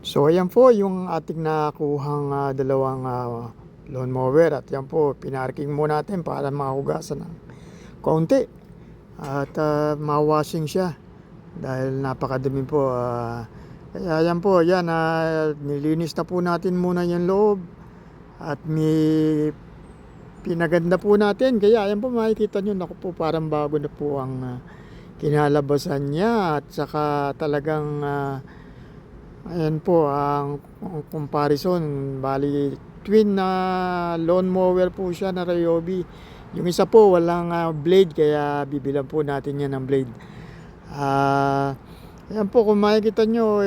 So ayan po yung ating nakuhang dalawang lawn mower, at yan po pinarking mo natin para mahugasan ng kaunti at mawashing siya dahil napakadumi po. Kaya yan po, yan, nilinis na po natin muna yung loob at may pinaganda po natin. Kaya ayan po, makikita nyo, naku po, parang bago na po ang kinalabasan niya. At saka talagang ayan po ang comparison. Bali twin na lawn mower po siya na Ryobi. Yung isa po walang blade, kaya bibilan po natin yan ng blade. Ayan po, kung makikita nyo,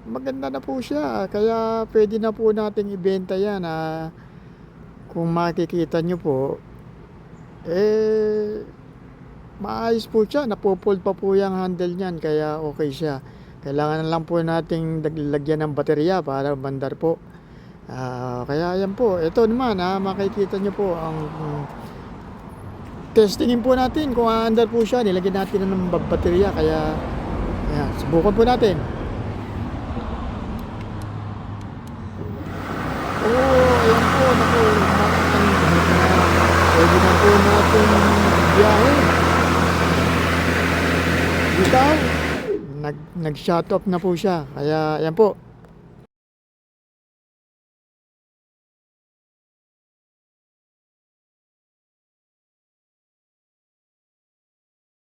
maganda na po siya. Kaya pwede na po nating ibenta yan. Kung makikita nyo po, maayos po siya. Napopold pa po yung handle niyan, kaya okay siya. Kailangan lang po nating lagyan ng baterya para bandar po. Kaya yan po. Ito naman, makikita nyo po ang testingin po natin kung aandar po siya. Nilagyan natin ng baterya, kaya ayan, subukan po natin. Ayan po, naku, pwede na po natin biyahe. Bitaw, nag-shut off na po siya. Kaya ayan po,